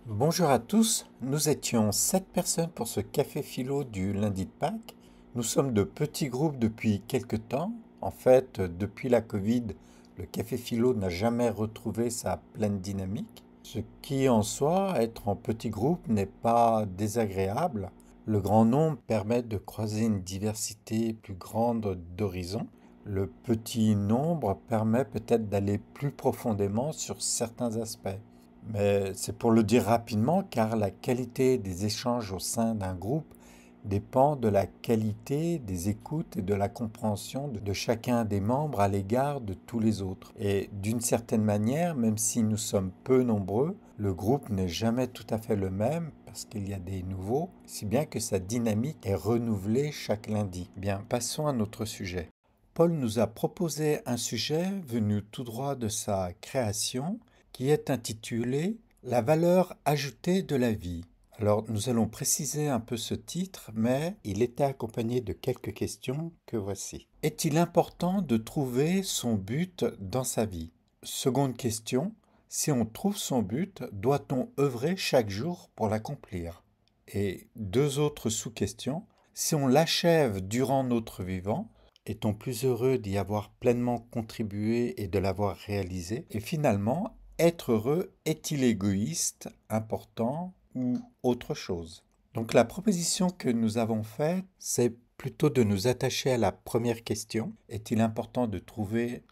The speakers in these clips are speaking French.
Bonjour à tous, nous étions 7 personnes pour ce café philo du lundi de Pâques. Nous sommes de petits groupes depuis quelque temps. En fait, depuis la Covid, le café philo n'a jamais retrouvé sa pleine dynamique. Ce qui en soi, être en petit groupe n'est pas désagréable. Le grand nombre permet de croiser une diversité plus grande d'horizons. Le petit nombre permet peut-être d'aller plus profondément sur certains aspects. Mais c'est pour le dire rapidement, car la qualité des échanges au sein d'un groupe dépend de la qualité des écoutes et de la compréhension de chacun des membres à l'égard de tous les autres. Et d'une certaine manière, même si nous sommes peu nombreux, le groupe n'est jamais tout à fait le même parce qu'il y a des nouveaux, si bien que sa dynamique est renouvelée chaque lundi. Bien, passons à notre sujet. Paul nous a proposé un sujet venu tout droit de sa création qui est intitulé La valeur ajoutée de la vie. Alors nous allons préciser un peu ce titre, mais il était accompagné de quelques questions que voici. Est-il important de trouver son but dans sa vie? Seconde question, si on trouve son but, doit-on œuvrer chaque jour pour l'accomplir? Et deux autres sous-questions, si on l'achève durant notre vivant, est-on plus heureux d'y avoir pleinement contribué et de l'avoir réalisé? Et finalement, être heureux est-il égoïste, important ou autre chose? Donc la proposition que nous avons faite, c'est plutôt de nous attacher à la première question. Est-il important de trouver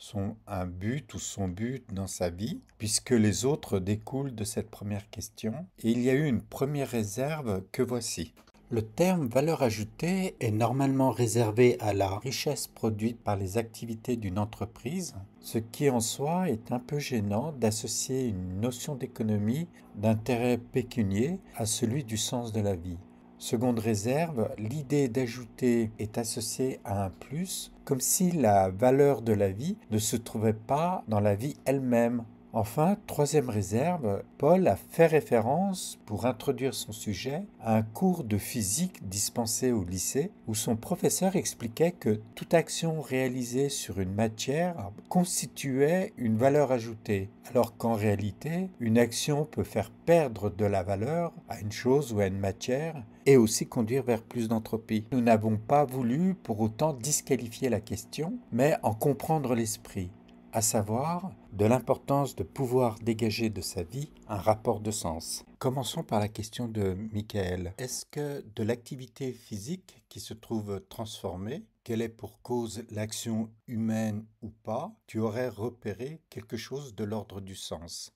un but ou son but dans sa vie, puisque les autres découlent de cette première question? Et il y a eu une première réserve que voici. Le terme valeur ajoutée est normalement réservé à la richesse produite par les activités d'une entreprise, ce qui en soi est un peu gênant d'associer une notion d'économie d'intérêt pécunier à celui du sens de la vie. Seconde réserve, l'idée d'ajouter est associée à un plus, comme si la valeur de la vie ne se trouvait pas dans la vie elle-même. Enfin, troisième réserve, Paul a fait référence, pour introduire son sujet, à un cours de physique dispensé au lycée où son professeur expliquait que toute action réalisée sur une matière constituait une valeur ajoutée, alors qu'en réalité, une action peut faire perdre de la valeur à une chose ou à une matière et aussi conduire vers plus d'entropie. Nous n'avons pas voulu pour autant disqualifier la question, mais en comprendre l'esprit, à savoir de l'importance de pouvoir dégager de sa vie un rapport de sens. Commençons par la question de Michael. Est-ce que de l'activité physique qui se trouve transformée, quelle est pour cause l'action humaine ou pas, tu aurais repéré quelque chose de l'ordre du sens?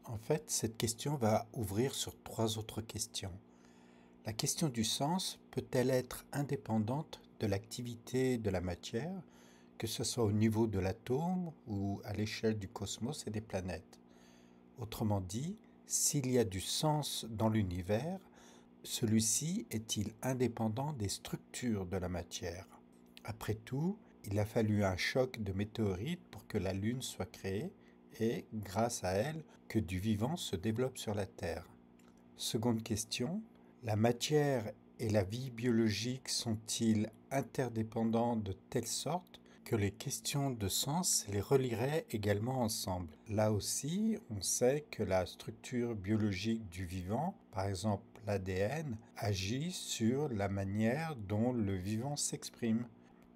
En fait, cette question va ouvrir sur trois autres questions. La question du sens peut-elle être indépendante de l'activité de la matière, que ce soit au niveau de l'atome ou à l'échelle du cosmos et des planètes? Autrement dit, s'il y a du sens dans l'univers, celui-ci est-il indépendant des structures de la matière? Après tout, il a fallu un choc de météorites pour que la Lune soit créée et, grâce à elle, que du vivant se développe sur la Terre. Seconde question, la matière et la vie biologique sont-ils interdépendants de telle sorte que les questions de sens les relieraient également ensemble? Là aussi, on sait que la structure biologique du vivant, par exemple l'ADN, agit sur la manière dont le vivant s'exprime.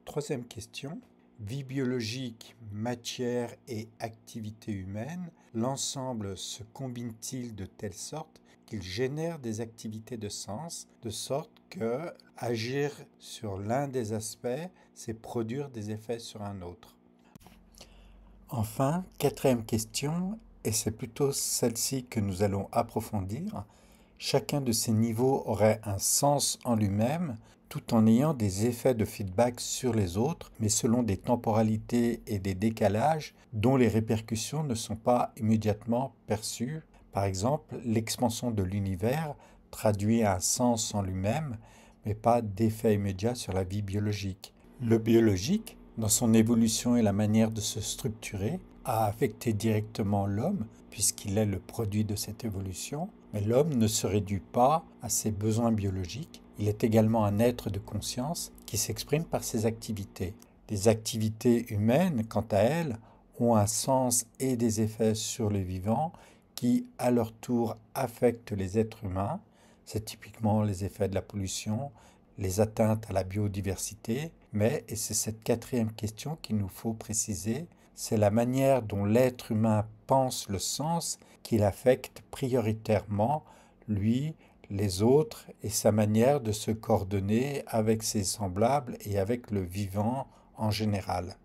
Troisième question, vie biologique, matière et activité humaine, l'ensemble se combine-t-il de telle sorte qu'il génère des activités de sens, de sorte que agir sur l'un des aspects, c'est produire des effets sur un autre? Enfin, quatrième question, et c'est plutôt celle-ci que nous allons approfondir. Chacun de ces niveaux aurait un sens en lui-même, tout en ayant des effets de feedback sur les autres, mais selon des temporalités et des décalages dont les répercussions ne sont pas immédiatement perçues. Par exemple, l'expansion de l'univers traduit un sens en lui-même, mais pas d'effet immédiat sur la vie biologique. Le biologique, dans son évolution et la manière de se structurer, a affecté directement l'homme, puisqu'il est le produit de cette évolution, mais l'homme ne se réduit pas à ses besoins biologiques, il est également un être de conscience qui s'exprime par ses activités. Les activités humaines, quant à elles, ont un sens et des effets sur les vivants qui, à leur tour, affectent les êtres humains. C'est typiquement les effets de la pollution, les atteintes à la biodiversité, mais, et c'est cette quatrième question qu'il nous faut préciser, c'est la manière dont l'être humain pense le sens qu'il affecte prioritairement, lui, les autres, et sa manière de se coordonner avec ses semblables et avec le vivant en général.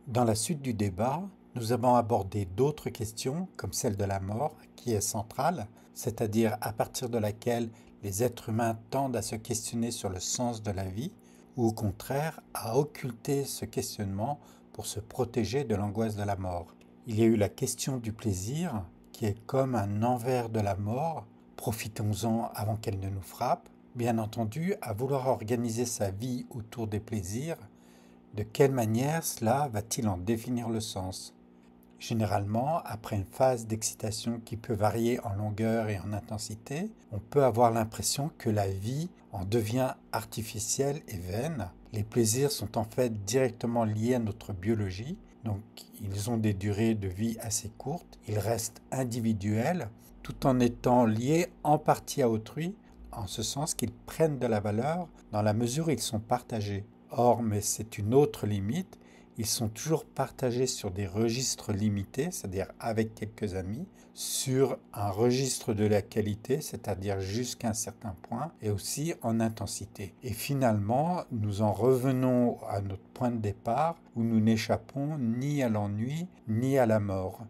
Dans la suite du débat, nous avons abordé d'autres questions, comme celle de la mort, qui est centrale, c'est-à-dire à partir de laquelle les êtres humains tendent à se questionner sur le sens de la vie, ou au contraire à occulter ce questionnement pour se protéger de l'angoisse de la mort. Il y a eu la question du plaisir, qui est comme un envers de la mort, profitons-en avant qu'elle ne nous frappe. Bien entendu, à vouloir organiser sa vie autour des plaisirs, de quelle manière cela va-t-il en définir le sens? Généralement, après une phase d'excitation qui peut varier en longueur et en intensité, on peut avoir l'impression que la vie en devient artificielle et vaine. Les plaisirs sont en fait directement liés à notre biologie, donc ils ont des durées de vie assez courtes, ils restent individuels, tout en étant liés en partie à autrui, en ce sens qu'ils prennent de la valeur dans la mesure où ils sont partagés. Or, mais c'est une autre limite, ils sont toujours partagés sur des registres limités, c'est-à-dire avec quelques amis, sur un registre de la qualité, c'est-à-dire jusqu'à un certain point, et aussi en intensité. Et finalement, nous en revenons à notre point de départ, où nous n'échappons ni à l'ennui, ni à la mort.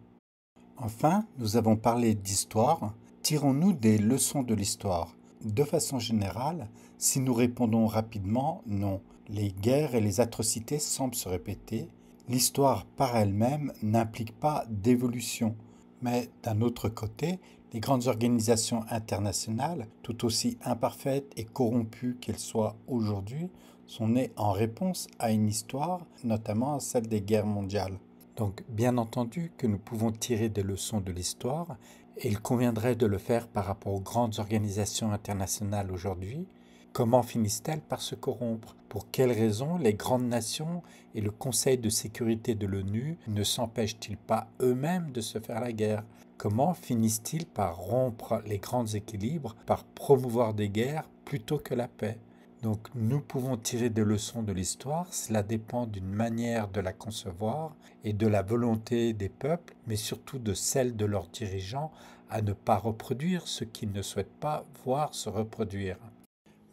Enfin, nous avons parlé d'histoire. Tirons-nous des leçons de l'histoire? De façon générale, si nous répondons rapidement, non. Les guerres et les atrocités semblent se répéter. L'histoire par elle-même n'implique pas d'évolution. Mais d'un autre côté, les grandes organisations internationales, tout aussi imparfaites et corrompues qu'elles soient aujourd'hui, sont nées en réponse à une histoire, notamment à celle des guerres mondiales. Donc, bien entendu que nous pouvons tirer des leçons de l'histoire, et il conviendrait de le faire par rapport aux grandes organisations internationales aujourd'hui. Comment finissent-elles par se corrompre? Pour quelles raisons les grandes nations et le Conseil de sécurité de l'ONU ne s'empêchent-ils pas eux-mêmes de se faire la guerre? Comment finissent-ils par rompre les grands équilibres, par promouvoir des guerres plutôt que la paix? Donc nous pouvons tirer des leçons de l'histoire, cela dépend d'une manière de la concevoir et de la volonté des peuples, mais surtout de celle de leurs dirigeants à ne pas reproduire ce qu'ils ne souhaitent pas voir se reproduire.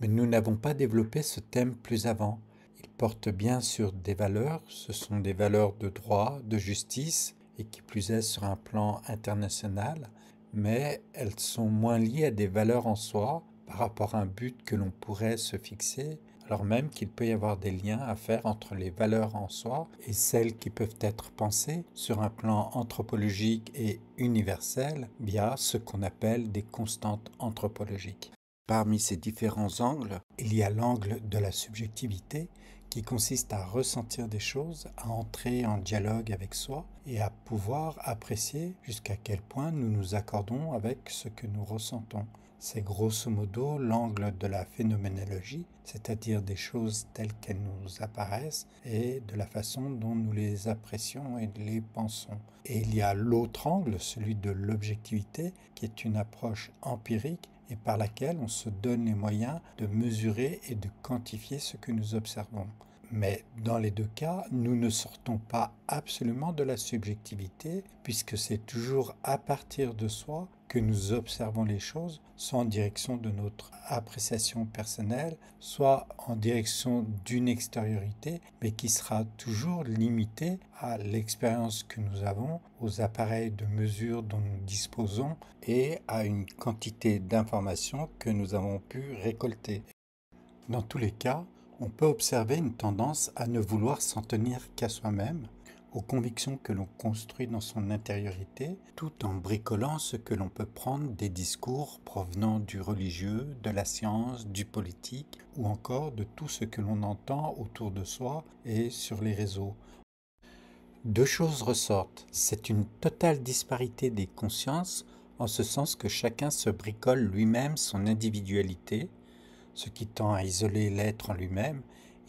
Mais nous n'avons pas développé ce thème plus avant. Il porte bien sur des valeurs, ce sont des valeurs de droit, de justice, et qui plus est sur un plan international, mais elles sont moins liées à des valeurs en soi, par rapport à un but que l'on pourrait se fixer, alors même qu'il peut y avoir des liens à faire entre les valeurs en soi et celles qui peuvent être pensées sur un plan anthropologique et universel via ce qu'on appelle des constantes anthropologiques. Parmi ces différents angles, il y a l'angle de la subjectivité qui consiste à ressentir des choses, à entrer en dialogue avec soi et à pouvoir apprécier jusqu'à quel point nous nous accordons avec ce que nous ressentons. C'est grosso modo l'angle de la phénoménologie, c'est-à-dire des choses telles qu'elles nous apparaissent et de la façon dont nous les apprécions et les pensons. Et il y a l'autre angle, celui de l'objectivité, qui est une approche empirique et par laquelle on se donne les moyens de mesurer et de quantifier ce que nous observons. Mais dans les deux cas, nous ne sortons pas absolument de la subjectivité, puisque c'est toujours à partir de soi que nous observons les choses, soit en direction de notre appréciation personnelle, soit en direction d'une extériorité, mais qui sera toujours limitée à l'expérience que nous avons, aux appareils de mesure dont nous disposons et à une quantité d'informations que nous avons pu récolter. Dans tous les cas, on peut observer une tendance à ne vouloir s'en tenir qu'à soi-même, aux convictions que l'on construit dans son intériorité, tout en bricolant ce que l'on peut prendre des discours provenant du religieux, de la science, du politique, ou encore de tout ce que l'on entend autour de soi et sur les réseaux. Deux choses ressortent. C'est une totale disparité des consciences, en ce sens que chacun se bricole lui-même son individualité, ce qui tend à isoler l'être en lui-même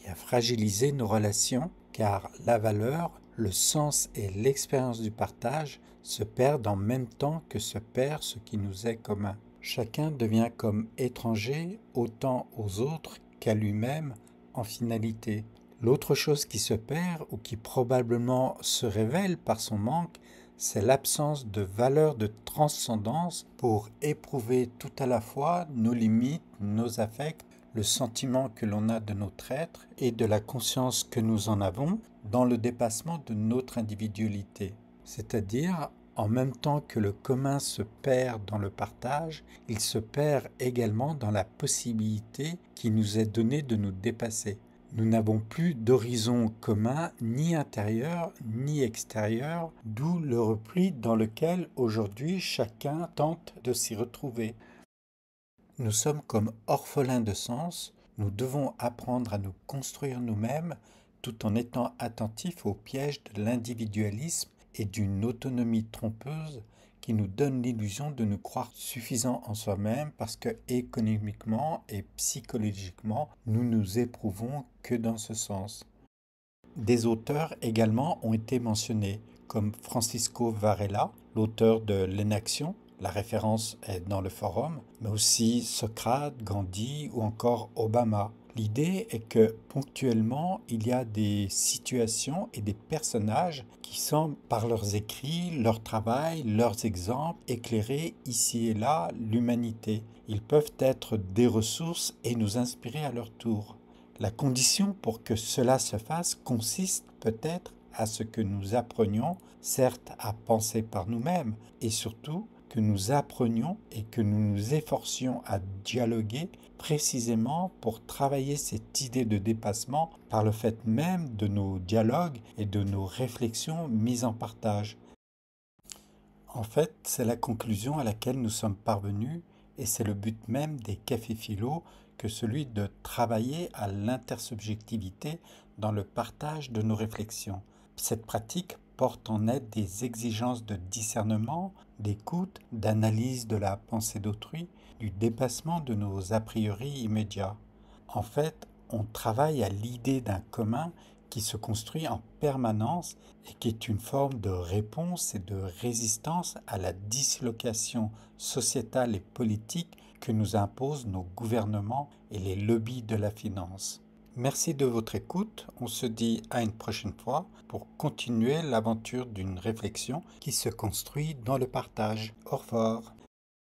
et à fragiliser nos relations, car la valeur, le sens et l'expérience du partage se perdent en même temps que se perd ce qui nous est commun. Chacun devient comme étranger autant aux autres qu'à lui-même en finalité. L'autre chose qui se perd ou qui probablement se révèle par son manque, c'est l'absence de valeur de transcendance pour éprouver tout à la fois nos limites, nos affects, le sentiment que l'on a de notre être et de la conscience que nous en avons dans le dépassement de notre individualité. C'est-à-dire, en même temps que le commun se perd dans le partage, il se perd également dans la possibilité qui nous est donnée de nous dépasser. Nous n'avons plus d'horizon commun, ni intérieur, ni extérieur, d'où le repli dans lequel aujourd'hui chacun tente de s'y retrouver. Nous sommes comme orphelins de sens, nous devons apprendre à nous construire nous-mêmes tout en étant attentifs au piège de l'individualisme et d'une autonomie trompeuse qui nous donne l'illusion de nous croire suffisants en soi-même parce que économiquement et psychologiquement, nous nous éprouvons que dans ce sens. Des auteurs également ont été mentionnés, comme Francisco Varela, l'auteur de l'Inaction, la référence est dans le forum, mais aussi Socrate, Gandhi ou encore Obama. L'idée est que ponctuellement, il y a des situations et des personnages qui semblent, par leurs écrits, leur travail, leurs exemples, éclairer ici et là l'humanité. Ils peuvent être des ressources et nous inspirer à leur tour. La condition pour que cela se fasse consiste peut-être à ce que nous apprenions, certes à penser par nous-mêmes, et surtout que nous apprenions et que nous nous efforcions à dialoguer précisément pour travailler cette idée de dépassement par le fait même de nos dialogues et de nos réflexions mises en partage. En fait, c'est la conclusion à laquelle nous sommes parvenus et c'est le but même des cafés philo que celui de travailler à l'intersubjectivité dans le partage de nos réflexions. Cette pratique porte en elle des exigences de discernement, d'écoute, d'analyse de la pensée d'autrui, du dépassement de nos a priori immédiats. En fait, on travaille à l'idée d'un commun qui se construit en permanence et qui est une forme de réponse et de résistance à la dislocation sociétale et politique que nous imposent nos gouvernements et les lobbies de la finance. Merci de votre écoute, on se dit à une prochaine fois pour continuer l'aventure d'une réflexion qui se construit dans le partage. Au revoir.